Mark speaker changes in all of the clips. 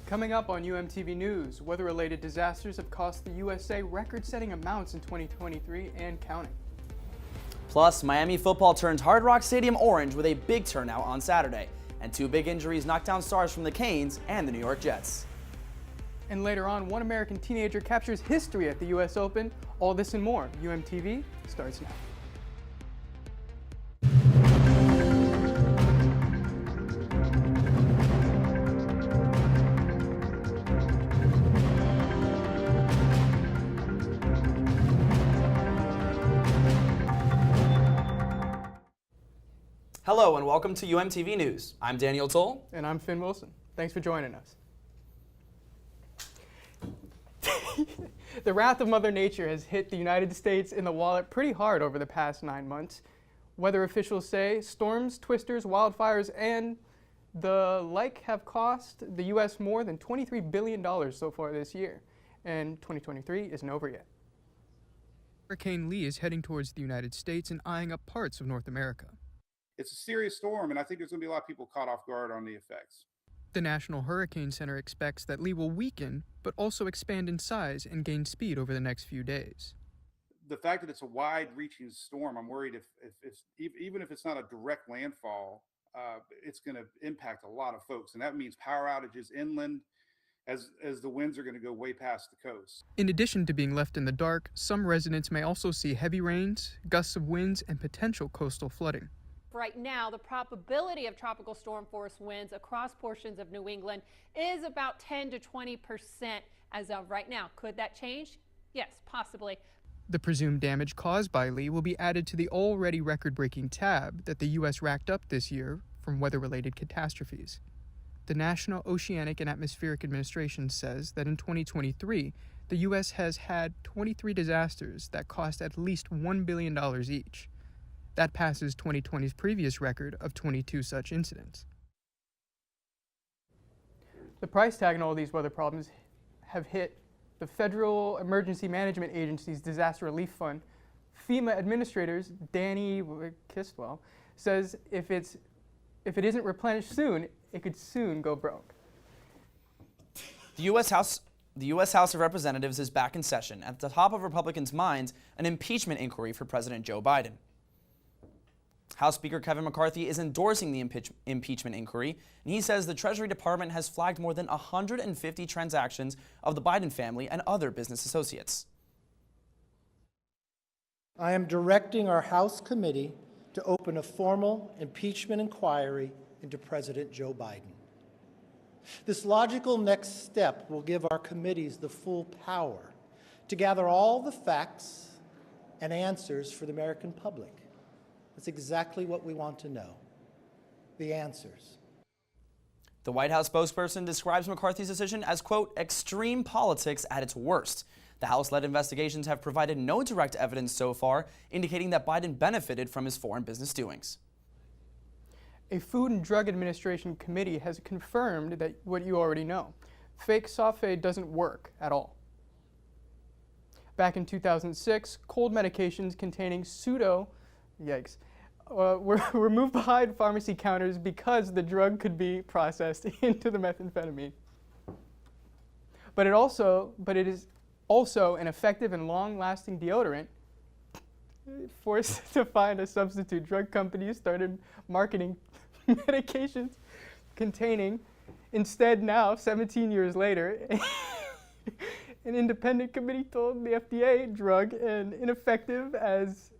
Speaker 1: Coming up on UMTV News, weather-related disasters have cost the USA record-setting amounts in 2023 and counting.
Speaker 2: Plus, Miami football turns Hard Rock Stadium orange with a big turnout on Saturday. And two big injuries knocked down stars from the Canes and the New York Jets.
Speaker 1: And later on, one American teenager captures history at the US Open. All this and more. UMTV starts now.
Speaker 2: Hello and welcome to UMTV News. I'm Daniel Toll.
Speaker 1: And I'm Finn Wilson. Thanks for joining us. The wrath of Mother Nature has hit the United States in the wallet pretty hard over the past 9 months. Weather officials say storms, twisters, wildfires, and the like have cost the U.S. more than $23 billion so far this year. And 2023 isn't over yet. Hurricane Lee is heading towards the United States and eyeing up parts of North America.
Speaker 3: It's a serious storm, and I think there's going to be a lot of people caught off guard on the effects.
Speaker 1: The National Hurricane Center expects that Lee will weaken, but also expand in size and gain speed over the next few days.
Speaker 3: The fact that it's a wide-reaching storm, I'm worried even if it's not a direct landfall, it's going to impact a lot of folks, and that means power outages inland as the winds are going to go way past the coast.
Speaker 1: In addition to being left in the dark, some residents may also see heavy rains, gusts of winds, and potential coastal flooding.
Speaker 4: Right now, the probability of tropical storm force winds across portions of New England is about 10 to 20% as of right now. Could that change? Yes, possibly.
Speaker 1: The presumed damage caused by Lee will be added to the already record-breaking tab that the U.S. racked up this year from weather-related catastrophes. The National Oceanic and Atmospheric Administration says that in 2023, the U.S. has had 23 disasters that cost at least $1 billion each. That passes 2020's previous record of 22 such incidents. The price tag in all these weather problems have hit the Federal Emergency Management Agency's Disaster Relief Fund. FEMA administrators Danny Kistwell says if it isn't replenished soon, it could soon go broke.
Speaker 2: The U.S. House of Representatives is back in session. At the top of Republicans' minds, an impeachment inquiry for President Joe Biden. House Speaker Kevin McCarthy is endorsing the impeachment inquiry, and he says the Treasury Department has flagged more than 150 transactions of the Biden family and other business associates.
Speaker 5: I am directing our House committee to open a formal impeachment inquiry into President Joe Biden. This logical next step will give our committees the full power to gather all the facts and answers for the American public. That's exactly what we want to know, the answers.
Speaker 2: The White House spokesperson describes McCarthy's decision as, quote, extreme politics at its worst. The House-led investigations have provided no direct evidence so far, indicating that Biden benefited from his foreign business doings.
Speaker 1: A Food and Drug Administration committee has confirmed that what you already know. Fake Soffe doesn't work at all. Back in 2006, cold medications containing were removed behind pharmacy counters because the drug could be processed into the methamphetamine. But it is also an effective and long-lasting deodorant. Forced to find a substitute, drug companies started marketing medications containing, instead now, 17 years later, an independent committee told the FDA drug and ineffective as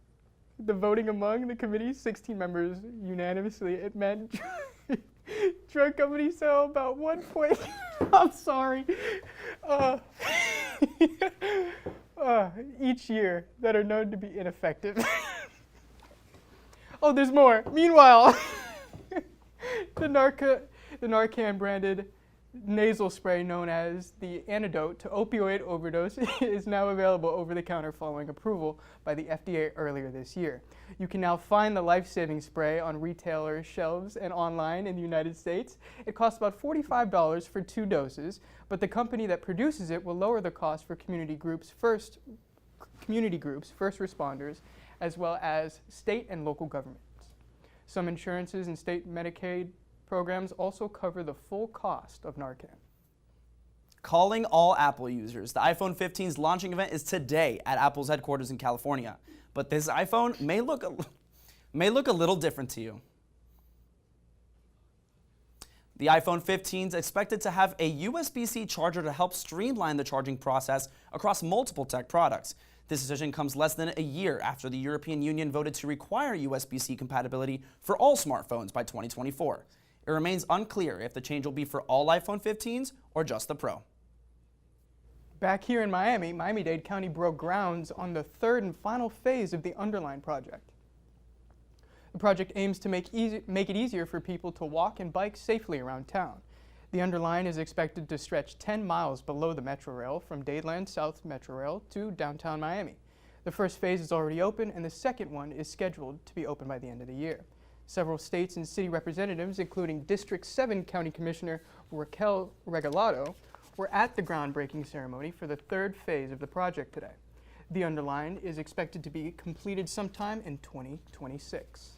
Speaker 1: the voting among the committee's 16 members unanimously, it meant drug companies sell about 1 point. I'm sorry. Each year that are known to be ineffective. Oh, there's more. Meanwhile, the Narcan branded nasal spray known as the antidote to opioid overdose is now available over the counter following approval by the FDA earlier this year. You can now find the life-saving spray on retailer shelves and online in the United States. It costs about $45 for 2 doses, but the company that produces it will lower the cost for community groups, first responders, as well as state and local governments. Some insurances and state Medicaid programs also cover the full cost of Narcan.
Speaker 2: Calling all Apple users. The iPhone 15's launching event is today at Apple's headquarters in California. But this iPhone may look a little different to you. The iPhone 15 is expected to have a USB-C charger to help streamline the charging process across multiple tech products. This decision comes less than a year after the European Union voted to require USB-C compatibility for all smartphones by 2024. It remains unclear if the change will be for all iPhone 15s or just the Pro.
Speaker 1: Back here in Miami, Miami-Dade County broke grounds on the third and final phase of the Underline project. The project aims to make it easier for people to walk and bike safely around town. The Underline is expected to stretch 10 miles below the Metro Rail from Dadeland South Metro Rail to downtown Miami. The first phase is already open, and the second one is scheduled to be open by the end of the year. Several states and city representatives, including District 7 County Commissioner Raquel Regalado, were at the groundbreaking ceremony for the third phase of the project today. The Underline is expected to be completed sometime in 2026.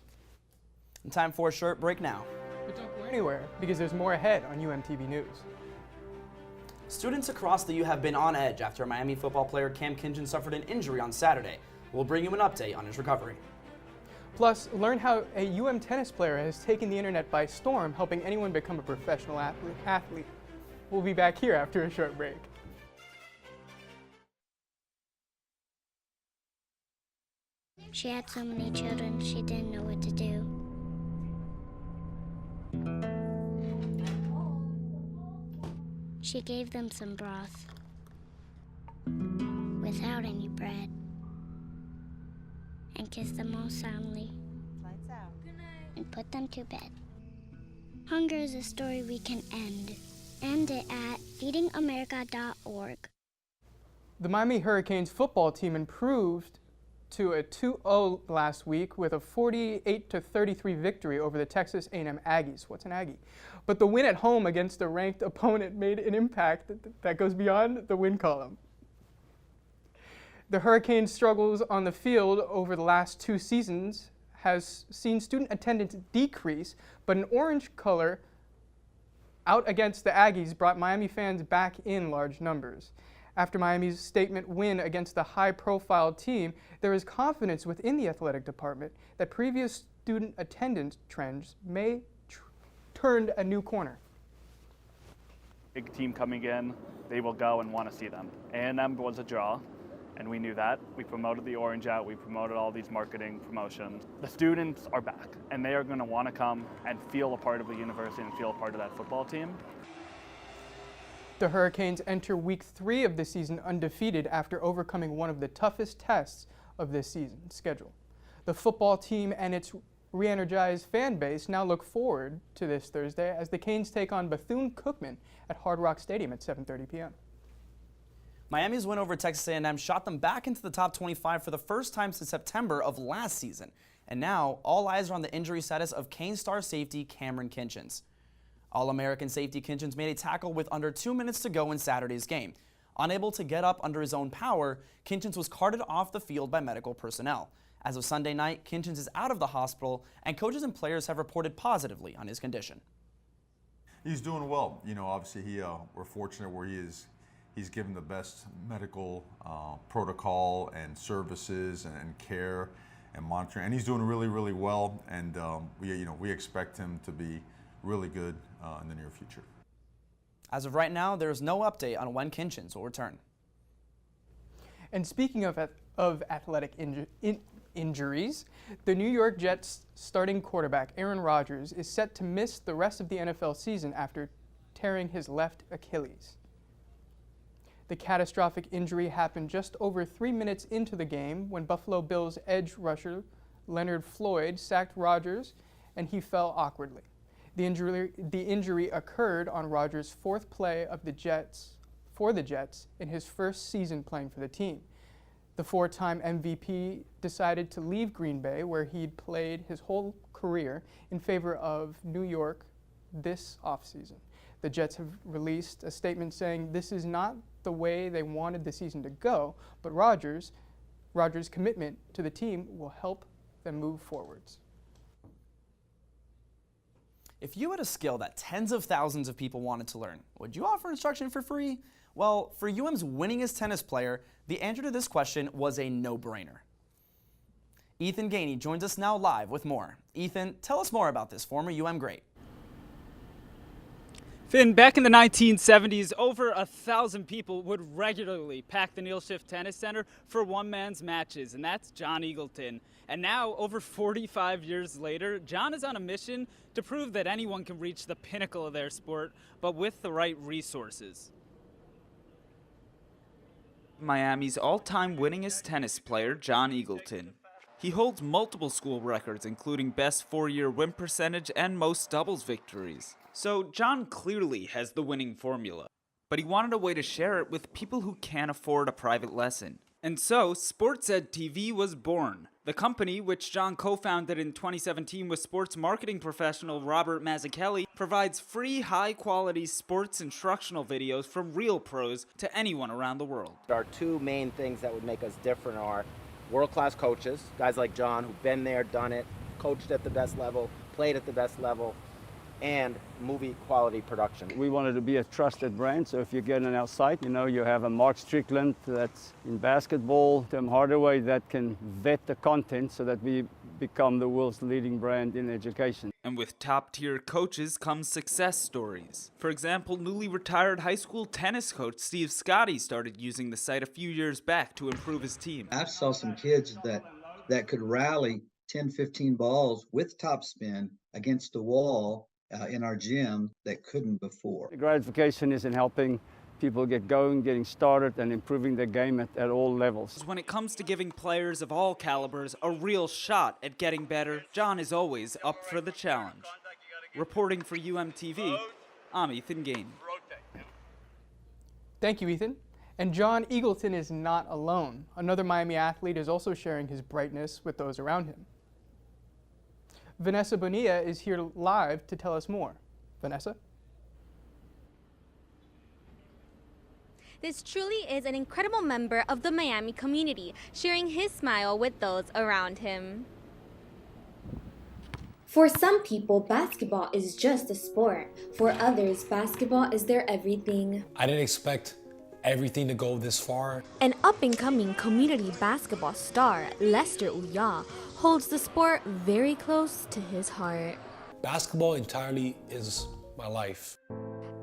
Speaker 2: And time for a short break now.
Speaker 1: But don't go anywhere, because there's more ahead on UMTV News.
Speaker 2: Students across the U have been on edge after Miami football player Cam Kinchen suffered an injury on Saturday. We'll bring you an update on his recovery.
Speaker 1: Plus, learn how a UM tennis player has taken the internet by storm, helping anyone become a professional athlete. We'll be back here after a short break.
Speaker 6: She had so many children, she didn't know what to do. She gave them some broth without any bread and kissed them all soundly and put them to bed. Hunger is a story we can end. End it at feedingamerica.org.
Speaker 1: The Miami Hurricanes football team improved to a 2-0 last week with a 48-33 victory over the Texas A&M Aggies. What's an Aggie? But the win at home against a ranked opponent made an impact that goes beyond the win column. The Hurricanes' struggles on the field over the last 2 seasons has seen student attendance decrease, but an orange color out against the Aggies brought Miami fans back in large numbers. After Miami's statement win against the high-profile team, there is confidence within the athletic department that previous student attendance trends may turn a new corner.
Speaker 7: Big team coming in, they will go and want to see them. A&M was a draw, and we knew that. We promoted the orange out, we promoted all these marketing promotions. The students are back, and they are going to want to come and feel a part of the university and feel a part of that football team.
Speaker 1: The Hurricanes enter week 3 of the season undefeated after overcoming one of the toughest tests of this season's schedule. The football team and its re-energized fan base now look forward to this Thursday as the Canes take on Bethune-Cookman at Hard Rock Stadium at 7:30 p.m.
Speaker 2: Miami's win over Texas A&M shot them back into the top 25 for the first time since September of last season. And now, all eyes are on the injury status of Canes star safety Cameron Kinchens. All-American safety Kinchens made a tackle with under 2 minutes to go in Saturday's game. Unable to get up under his own power, Kinchens was carted off the field by medical personnel. As of Sunday night, Kinchens is out of the hospital, and coaches and players have reported positively on his condition.
Speaker 8: He's doing well. You know, obviously we're fortunate where he's given the best medical protocol and services and care and monitoring, and he's doing really, really well. And we expect him to be really good in the near future.
Speaker 2: As of right now, there is no update on when Kinchens will return.
Speaker 1: And speaking of athletic injuries, the New York Jets starting quarterback Aaron Rodgers is set to miss the rest of the NFL season after tearing his left Achilles. The catastrophic injury happened just over 3 minutes into the game when Buffalo Bills edge rusher Leonard Floyd sacked Rodgers and he fell awkwardly. The injury occurred on Rodgers' 4th play of the Jets in his first season playing for the team. The 4-time MVP decided to leave Green Bay, where he'd played his whole career, in favor of New York this offseason. The Jets have released a statement saying this is not the way they wanted the season to go, but Rodgers' commitment to the team will help them move forwards.
Speaker 2: If you had a skill that tens of thousands of people wanted to learn, would you offer instruction for free? Well, for UM's winningest tennis player, the answer to this question was a no-brainer. Ethan Gainey joins us now live with more. Ethan, tell us more about this former UM great.
Speaker 9: Finn, back in the 1970s, over 1,000 people would regularly pack the Neil Schiff Tennis Center for one-man's matches, and that's John Eagleton. And now, over 45 years later, John is on a mission to prove that anyone can reach the pinnacle of their sport, but with the right resources. Miami's all-time winningest tennis player, John Eagleton. He holds multiple school records, including best four-year win percentage and most doubles victories. So John clearly has the winning formula, but he wanted a way to share it with people who can't afford a private lesson. And so Sports Ed TV was born. The company, which John co-founded in 2017 with sports marketing professional Robert Mazzucchelli, provides free, high-quality sports instructional videos from real pros to anyone around the world.
Speaker 10: Our two main things that would make us different are world-class coaches, guys like John who've been there, done it, coached at the best level, played at the best level, and movie quality production.
Speaker 11: We wanted to be a trusted brand, so if you're getting outside, you have a Mark Strickland that's in basketball, Tim Hardaway that can vet the content so that we become the world's leading brand in education.
Speaker 9: And with top-tier coaches comes success stories. For example, newly retired high school tennis coach Steve Scotty started using the site a few years back to improve his team.
Speaker 12: I saw some kids that could rally 10, 15 balls with topspin against the wall in our gym that couldn't before.
Speaker 11: The gratification is in helping people get going, getting started, and improving their game at all levels.
Speaker 9: When it comes to giving players of all calibers a real shot at getting better, John is always up for the challenge. Reporting for UMTV, I'm Ethan Gainey.
Speaker 1: Thank you, Ethan. And John Eagleton is not alone. Another Miami athlete is also sharing his brightness with those around him. Vanessa Bonilla is here live to tell us more. Vanessa?
Speaker 13: This truly is an incredible member of the Miami community, sharing his smile with those around him.
Speaker 14: For some people, basketball is just a sport. For others, basketball is their everything.
Speaker 15: I didn't expect everything to go this far.
Speaker 13: An up-and-coming community basketball star, Lester Uya, holds the sport very close to his heart.
Speaker 15: Basketball entirely is my life.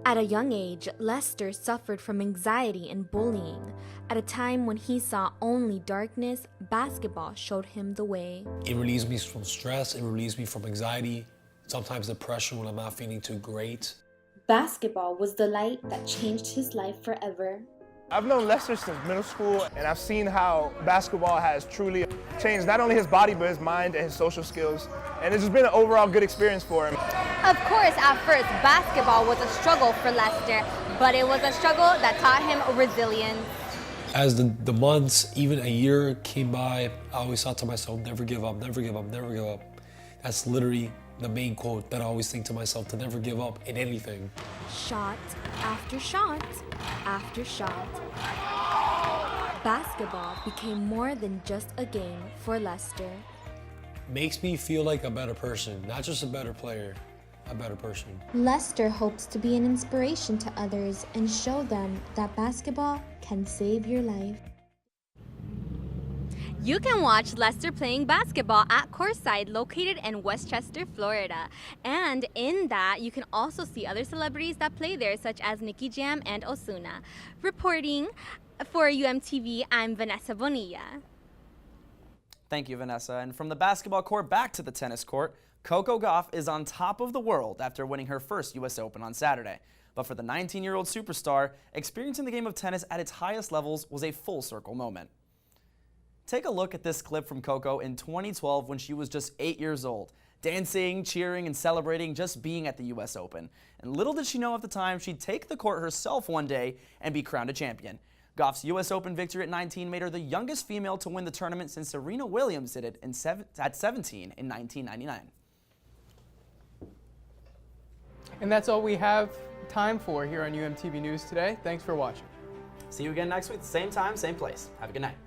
Speaker 13: At a young age, Lester suffered from anxiety and bullying. At a time when he saw only darkness, basketball showed him the way.
Speaker 15: It relieves me from stress, it relieves me from anxiety, sometimes depression when I'm not feeling too great.
Speaker 14: Basketball was the light that changed his life forever.
Speaker 16: I've known Lester since middle school, and I've seen how basketball has truly changed not only his body, but his mind and his social skills. And it's just been an overall good experience for him.
Speaker 13: Of course, at first, basketball was a struggle for Lester, but it was a struggle that taught him resilience.
Speaker 15: As the months, even a year came by, I always thought to myself, never give up, never give up, never give up. That's literally the main quote that I always think to myself, to never give up in anything.
Speaker 13: Shot after shot after shot. Basketball became more than just a game for Lester.
Speaker 15: Makes me feel like a better person, not just a better player, a better person.
Speaker 14: Lester hopes to be an inspiration to others and show them that basketball can save your life.
Speaker 13: You can watch Lester playing basketball at Courtside, located in Westchester, Florida. And in that, you can also see other celebrities that play there, such as Nicky Jam and Ozuna. Reporting for UMTV, I'm Vanessa Bonilla.
Speaker 2: Thank you, Vanessa. And from the basketball court back to the tennis court, Coco Gauff is on top of the world after winning her first U.S. Open on Saturday. But for the 19-year-old superstar, experiencing the game of tennis at its highest levels was a full-circle moment. Take a look at this clip from Coco in 2012 when she was just 8 years old, dancing, cheering, and celebrating just being at the U.S. Open. And little did she know at the time she'd take the court herself one day and be crowned a champion. Gauff's U.S. Open victory at 19 made her the youngest female to win the tournament since Serena Williams did it at 17 in 1999.
Speaker 1: And that's all we have time for here on UMTV News today. Thanks for watching.
Speaker 2: See you again next week, same time, same place. Have a good night.